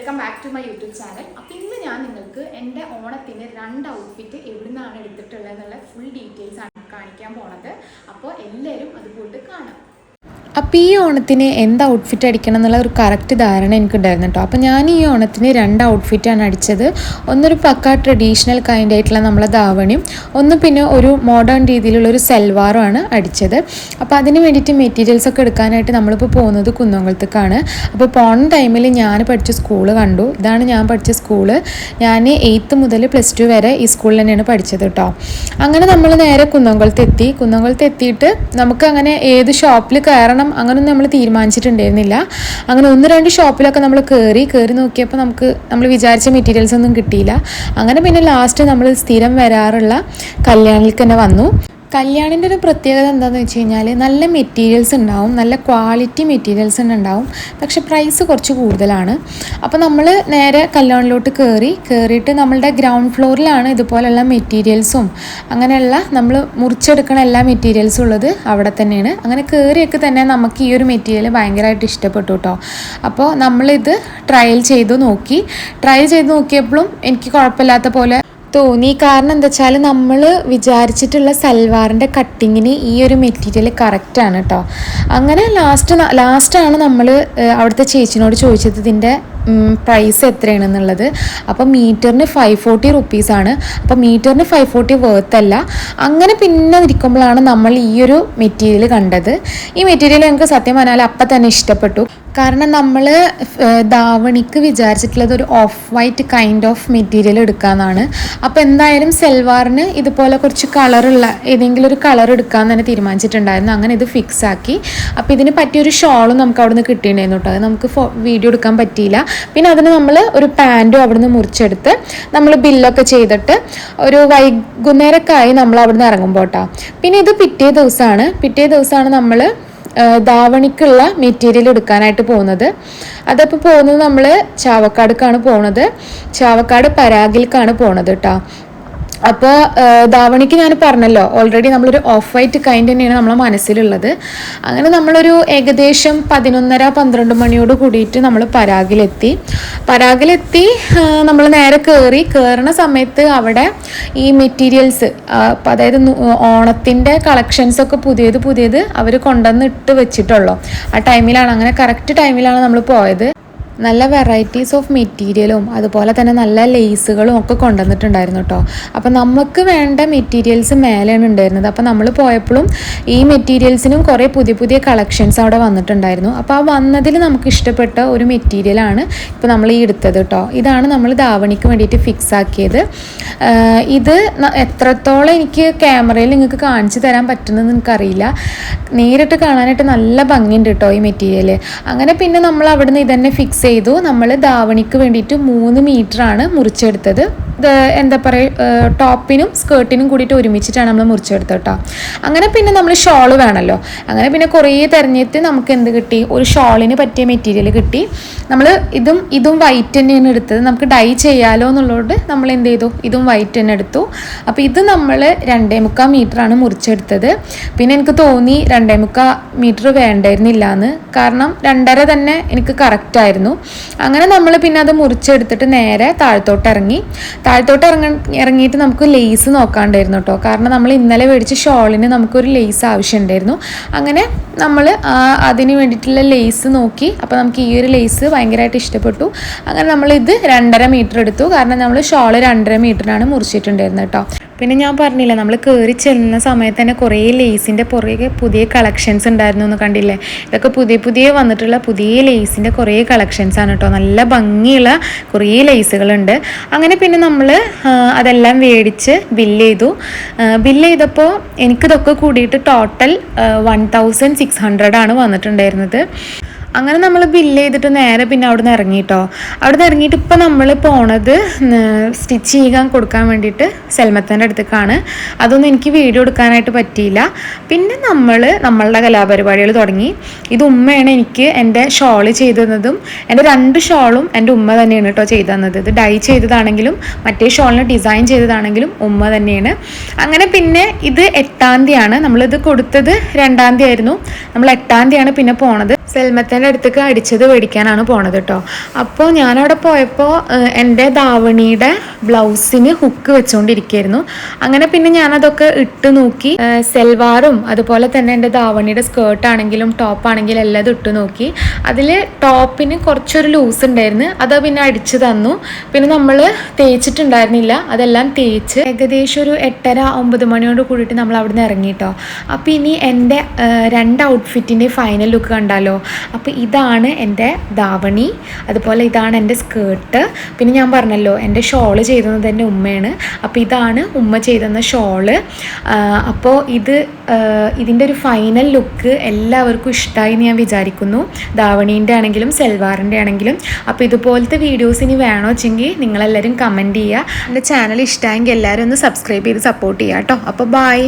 Welcome back to my YouTube channel. അപ്പോൾ ഇന്ന് ഞാൻ നിങ്ങൾക്ക് എൻ്റെ ഓണത്തിന് 2 ഔട്ട്ഫിറ്റ് എവിടെ നിന്നാണ് എടുത്തിട്ടുള്ളത് എന്നുള്ള ഫുൾ ഡീറ്റെയിൽസ് ആണ് കാണിക്കാൻ പോണത്. അപ്പോൾ എല്ലാവരും അതുപോയിട്ട് കാണാം. അപ്പോൾ ഈ ഓണത്തിന് എന്ത് ഔട്ട്ഫിറ്റ് അടിക്കണം എന്നുള്ള ഒരു കറക്റ്റ് ധാരണ എനിക്കുണ്ടായിരുന്നു കേട്ടോ. അപ്പോൾ ഞാൻ ഈ ഓണത്തിന് 2 ഔട്ട്ഫിറ്റാണ് അടിച്ചത്. ഒന്നൊരു പക്ക ട്രഡീഷണൽ കൈൻഡ് ആയിട്ടുള്ള നമ്മളെ ധാവണിയും, ഒന്ന് പിന്നെ ഒരു മോഡേൺ രീതിയിലുള്ളൊരു സൽവാറുമാണ് അടിച്ചത്. അപ്പോൾ അതിന് വേണ്ടിയിട്ട് മെറ്റീരിയൽസൊക്കെ എടുക്കാനായിട്ട് നമ്മളിപ്പോൾ പോകുന്നത് കുന്നംകുളത്തേക്കാണ്. അപ്പോൾ പോണ ടൈമിൽ ഞാൻ പഠിച്ച സ്കൂള് കണ്ടു. ഇതാണ് ഞാൻ പഠിച്ച സ്കൂള്. ഞാൻ 8th മുതൽ +2 വരെ ഈ സ്കൂളിൽ തന്നെയാണ് പഠിച്ചത് കേട്ടോ. അങ്ങനെ നമ്മൾ നേരെ കുന്നംകുളത്ത് എത്തിയിട്ട് നമുക്ക് അങ്ങനെ ഏത് ഷോപ്പിൽ കയറണം അങ്ങനൊന്നും നമ്മൾ തീരുമാനിച്ചിട്ടുണ്ടായിരുന്നില്ല. അങ്ങനെ 1-2 ഷോപ്പിലൊക്കെ നമ്മൾ കയറി നോക്കിയപ്പോൾ നമ്മൾ വിചാരിച്ച മെറ്റീരിയൽസ് ഒന്നും കിട്ടിയില്ല. അങ്ങനെ പിന്നെ ലാസ്റ്റ് നമ്മൾ സ്ഥിരം വരാറുള്ള കല്യാണിലേക്ക് തന്നെ വന്നു. കല്യാണിൻ്റെ ഒരു പ്രത്യേകത എന്താണെന്ന് വെച്ച് കഴിഞ്ഞാൽ നല്ല മെറ്റീരിയൽസ് ഉണ്ടാവും, നല്ല ക്വാളിറ്റി മെറ്റീരിയൽസ് തന്നെ ഉണ്ടാവും, പക്ഷെ പ്രൈസ് കുറച്ച് കൂടുതലാണ്. അപ്പോൾ നമ്മൾ നേരെ കല്യാണിലോട്ട് കയറിയിട്ട് നമ്മളുടെ ഗ്രൗണ്ട് ഫ്ലോറിലാണ് ഇതുപോലെയുള്ള മെറ്റീരിയൽസും അങ്ങനെയുള്ള നമ്മൾ മുറിച്ചെടുക്കണ എല്ലാ മെറ്റീരിയൽസും ഉള്ളത് അവിടെ തന്നെയാണ്. അങ്ങനെ കയറിയൊക്കെ തന്നെ നമുക്ക് ഈ ഒരു മെറ്റീരിയൽ ഭയങ്കരമായിട്ട് ഇഷ്ടപ്പെട്ടു കേട്ടോ. അപ്പോൾ നമ്മളിത് ട്രയൽ ചെയ്ത് നോക്കിയപ്പോഴും എനിക്ക് കുഴപ്പമില്ലാത്ത പോലെ തോന്നി. കാരണം എന്താ വെച്ചാൽ നമ്മൾ വിചാരിച്ചിട്ടുള്ള സൽവാറിൻ്റെ കട്ടിങ്ങിന് ഈ ഒരു മെറ്റീരിയൽ കറക്റ്റാണ് കേട്ടോ. അങ്ങനെ ലാസ്റ്റാണ് നമ്മൾ അവിടുത്തെ ചേച്ചിനോട് ചോദിച്ചത് ഇതിൻ്റെ പ്രൈസ് എത്രയാണെന്നുള്ളത്. അപ്പോൾ മീറ്ററിന് 540 റുപ്പീസാണ്. അപ്പോൾ മീറ്ററിന് 540 വേർത്തല്ല. അങ്ങനെ പിന്നെ ഇരിക്കുമ്പോഴാണ് നമ്മൾ ഈ ഒരു മെറ്റീരിയൽ കണ്ടത്. ഈ മെറ്റീരിയൽ ഞങ്ങൾക്ക് സത്യം പറഞ്ഞാൽ അപ്പം തന്നെ ഇഷ്ടപ്പെട്ടു. കാരണം നമ്മൾ ധാവണിക്ക് വിചാരിച്ചിട്ടുള്ളത് ഒരു off white kind of material എടുക്കാമെന്നാണ്. അപ്പോൾ എന്തായാലും സെൽവാറിന് ഇതുപോലെ കുറച്ച് കളറുള്ള ഏതെങ്കിലും ഒരു കളർ എടുക്കാമെന്ന് തന്നെ തീരുമാനിച്ചിട്ടുണ്ടായിരുന്നു. അങ്ങനെ ഇത് ഫിക്സ് ആക്കി. അപ്പോൾ ഇതിന് പറ്റിയൊരു ഷോളും നമുക്ക് അവിടെ നിന്ന് കിട്ടിയിട്ടുണ്ടായിരുന്നു കേട്ടോ. അത് നമുക്ക് വീഡിയോ എടുക്കാൻ പറ്റിയില്ല. പിന്നെ അതിന് നമ്മൾ ഒരു പാൻറ്റും അവിടെ നിന്ന് മുറിച്ചെടുത്ത് നമ്മൾ ബില്ലൊക്കെ ചെയ്തിട്ട് ഒരു വൈകുന്നേരമൊക്കെ ആയി നമ്മൾ അവിടെ നിന്ന് ഇറങ്ങുമ്പോൾ കേട്ടോ. പിന്നെ ഇത് പിറ്റേ ദിവസമാണ് നമ്മൾ ധാവണിക്കുള്ള മെറ്റീരിയൽ എടുക്കാനായിട്ട് പോകുന്നത്. അതപ്പോൾ പോകുന്നത് നമ്മൾ ചാവക്കാടുക്കാണ് പോകുന്നത്. ചാവക്കാട് പരാഗിലേക്കാണ് പോകുന്നത് കേട്ടോ. അപ്പോൾ ധാവണിക്ക് ഞാൻ പറഞ്ഞല്ലോ ഓൾറെഡി നമ്മളൊരു ഓഫ് വൈറ്റ് കൈൻഡ് തന്നെയാണ് നമ്മളെ മനസ്സിലുള്ളത്. അങ്ങനെ നമ്മളൊരു ഏകദേശം 11:30-12 മണിയോട് കൂടിയിട്ട് നമ്മൾ പരാഗിലെത്തി. നമ്മൾ നേരെ കയറുന്ന സമയത്ത് അവിടെ ഈ മെറ്റീരിയൽസ് അതായത് ഓണത്തിൻ്റെ കളക്ഷൻസൊക്കെ പുതിയത് അവർ കൊണ്ടുവന്ന് ഇട്ട് വെച്ചിട്ടുള്ളൂ. ആ ടൈമിലാണ്, അങ്ങനെ കറക്റ്റ് ടൈമിലാണ് നമ്മൾ പോയത്. നല്ല വെറൈറ്റീസ് ഓഫ് മെറ്റീരിയലും അതുപോലെ തന്നെ നല്ല ലേസുകളും ഒക്കെ കൊണ്ടുവന്നിട്ടുണ്ടായിരുന്നു കേട്ടോ. അപ്പോൾ നമുക്ക് വേണ്ട മെറ്റീരിയൽസ് മേലെയാണ് ഉണ്ടായിരുന്നത്. അപ്പോൾ നമ്മൾ പോയപ്പോഴും ഈ മെറ്റീരിയൽസിനും കുറേ പുതിയ കളക്ഷൻസ് അവിടെ വന്നിട്ടുണ്ടായിരുന്നു. അപ്പോൾ ആ വന്നതിൽ നമുക്ക് ഇഷ്ടപ്പെട്ട ഒരു മെറ്റീരിയലാണ് ഇപ്പോൾ നമ്മൾ ഈ എടുത്തത് കേട്ടോ. ഇതാണ് നമ്മൾ ധാവണിക്ക് വേണ്ടിയിട്ട് ഫിക്സ് ആക്കിയത്. ഇത് എത്രത്തോളം എനിക്ക് ക്യാമറയിൽ നിങ്ങൾക്ക് കാണിച്ചു തരാൻ പറ്റുന്നതെന്ന് എനിക്കറിയില്ല. നേരിട്ട് കാണാനായിട്ട് നല്ല ഭംഗിയുണ്ട് കേട്ടോ ഈ മെറ്റീരിയൽ. അങ്ങനെ പിന്നെ നമ്മൾ അവിടെ നിന്ന് ഇതന്നെ ഫിക്സ് ചെയ്തു. നമ്മൾ ധാവണിക്ക് വേണ്ടിയിട്ട് 3 മീറ്ററാണ് മുറിച്ചെടുത്തത്. എന്താ പറയുക, ടോപ്പിനും സ്കേർട്ടിനും കൂടിയിട്ട് ഒരുമിച്ചിട്ടാണ് നമ്മൾ മുറിച്ചെടുത്തത് കേട്ടോ. അങ്ങനെ പിന്നെ നമ്മൾ ഷോള് വേണമല്ലോ. അങ്ങനെ പിന്നെ കുറേ തിരഞ്ഞിട്ട് നമുക്ക് എന്ത് കിട്ടി, ഒരു ഷോളിന് പറ്റിയ മെറ്റീരിയൽ കിട്ടി. നമ്മൾ ഇതും വൈറ്റ് തന്നെയാണ് എടുത്തത്. നമുക്ക് ഡൈ ചെയ്യാലോ എന്നുള്ളതുകൊണ്ട് നമ്മൾ എന്ത് ചെയ്തു, ഇതും വൈറ്റ് തന്നെ എടുത്തു. അപ്പോൾ ഇത് നമ്മൾ 2.25 മീറ്ററാണ് മുറിച്ചെടുത്തത്. പിന്നെ എനിക്ക് തോന്നി 2.25 മീറ്റർ വേണ്ടായിരുന്നില്ല എന്ന്. കാരണം 2.5 തന്നെ എനിക്ക് കറക്റ്റായിരുന്നു. അങ്ങനെ നമ്മൾ പിന്നെ അത് മുറിച്ചെടുത്തിട്ട് നേരെ താഴത്തോട്ട് ഇറങ്ങിയിട്ട് നമുക്ക് ലേസ് നോക്കാണ്ടായിരുന്നു കേട്ടോ. കാരണം നമ്മൾ ഇന്നലെ മേടിച്ച ഷോളിന് നമുക്കൊരു ലേസ് ആവശ്യമുണ്ടായിരുന്നു. അങ്ങനെ നമ്മൾ അതിന് വേണ്ടിയിട്ടുള്ള ലേസ് നോക്കി. അപ്പോൾ നമുക്ക് ഈ ഒരു ലേസ് ഭയങ്കരമായിട്ട് ഇഷ്ടപ്പെട്ടു. അങ്ങനെ നമ്മളിത് 2.5 മീറ്റർ എടുത്തു. കാരണം നമ്മൾ ഷോള് 2.5 മീറ്ററിനാണ് മുറിച്ചിട്ടുണ്ടായിരുന്നത് കേട്ടോ. പിന്നെ ഞാൻ പറഞ്ഞില്ല, നമ്മൾ കയറി ചെല്ലുന്ന സമയത്ത് തന്നെ കുറേ ലേസിൻ്റെ പുറകെ പുതിയ കളക്ഷൻസ് ഉണ്ടായിരുന്നു എന്ന് കണ്ടില്ലേ. ഇതൊക്കെ പുതിയ വന്നിട്ടുള്ള പുതിയ ലേസിൻ്റെ കുറേ കളക്ഷൻസാണ് കേട്ടോ. നല്ല ഭംഗിയുള്ള കുറേ ലേസുകളുണ്ട്. അങ്ങനെ പിന്നെ നമ്മൾ അതെല്ലാം മേടിച്ച് ബില്ല് ചെയ്തപ്പോൾ എനിക്കിതൊക്കെ കൂടിയിട്ട് ടോട്ടൽ 1600 ആണ് വന്നിട്ടുണ്ടായിരുന്നത്. അങ്ങനെ നമ്മൾ ബില്ല് ചെയ്തിട്ട് നേരെ പിന്നെ അവിടെ നിന്ന് ഇറങ്ങിയിട്ടോ. അവിടെ നിന്ന് ഇറങ്ങിയിട്ട് ഇപ്പോൾ നമ്മൾ പോണത് സ്റ്റിച്ച് ചെയ്യാൻ കൊടുക്കാൻ വേണ്ടിയിട്ട് സെൽമത്തൻ്റെ അടുത്തേക്കാണ്. അതൊന്നും എനിക്ക് വീഡിയോ എടുക്കാനായിട്ട് പറ്റിയില്ല. പിന്നെ നമ്മളുടെ കലാപരിപാടികൾ തുടങ്ങി. ഇത് ഉമ്മയാണ് എനിക്ക് എൻ്റെ ഷോള് ചെയ്തു തന്നതും. എൻ്റെ 2 ഷോളും എൻ്റെ ഉമ്മ തന്നെയാണ് കേട്ടോ ചെയ്തു തന്നത്. ഇത് ഡൈ ചെയ്തതാണെങ്കിലും മറ്റേ ഷോളിന് ഡിസൈൻ ചെയ്തതാണെങ്കിലും ഉമ്മ തന്നെയാണ്. അങ്ങനെ പിന്നെ ഇത് 8ാം തീയതിയാണ് നമ്മളിത് കൊടുത്തത്. 2ാം തീയതി ആയിരുന്നു. നമ്മൾ 8ാം തീയതിയാണ് പിന്നെ പോണത്. സെൽമത്തേൻ്റെ അടുത്തേക്ക് അടിച്ചത് മേടിക്കാനാണ് പോണത് കേട്ടോ. അപ്പോൾ ഞാനവിടെ പോയപ്പോൾ എൻ്റെ ധാവണിയുടെ ബ്ലൗസിന് ഹുക്ക് വെച്ചുകൊണ്ടിരിക്കുകയായിരുന്നു. അങ്ങനെ പിന്നെ ഞാനതൊക്കെ ഇട്ട് നോക്കി. സെൽവാറും അതുപോലെ തന്നെ എൻ്റെ ധാവണിയുടെ സ്കേർട്ടാണെങ്കിലും ടോപ്പാണെങ്കിലും എല്ലാം ഇട്ട് നോക്കി. അതിൽ ടോപ്പിന് കുറച്ചൊരു ലൂസ് ഉണ്ടായിരുന്നു, അത് പിന്നെ അടിച്ച് തന്നു. പിന്നെ നമ്മൾ തേച്ചിട്ടുണ്ടായിരുന്നില്ല, അതെല്ലാം തേച്ച് ഏകദേശം ഒരു 8:30-9 മണിയോട് കൂടിയിട്ട് നമ്മൾ അവിടെ നിന്ന് ഇറങ്ങിട്ടോ. അപ്പോൾ ഇനി എൻ്റെ 2 ഔട്ട്ഫിറ്റിൻ്റെ ഫൈനൽ ലുക്ക് കണ്ടാലോ. അപ്പോൾ ഇതാണ് എൻ്റെ ധാവണി, അതുപോലെ ഇതാണ് എൻ്റെ സ്കേർട്ട്. പിന്നെ ഞാൻ പറഞ്ഞല്ലോ എൻ്റെ ഷോള് ചെയ്തത് എൻ്റെ ഉമ്മയാണ്. അപ്പോൾ ഇതാണ് ഉമ്മ ചെയ്തെന്ന ഷോള്. അപ്പോൾ ഇതിൻ്റെ ഒരു ഫൈനൽ ലുക്ക് എല്ലാവർക്കും ഇഷ്ടമായി എന്ന് ഞാൻ വിചാരിക്കുന്നു, ധാവണീൻ്റെ ആണെങ്കിലും സെൽവാറിൻ്റെ ആണെങ്കിലും. അപ്പോൾ ഇതുപോലത്തെ വീഡിയോസ് ഇനി വേണോ വെച്ചെങ്കിൽ നിങ്ങളെല്ലാവരും കമൻറ്റ് ചെയ്യുക. എൻ്റെ ചാനൽ ഇഷ്ടമായെങ്കിൽ എല്ലാവരും ഒന്ന് സബ്സ്ക്രൈബ് ചെയ്ത് സപ്പോർട്ട് ചെയ്യുക കേട്ടോ. അപ്പോൾ ബൈ.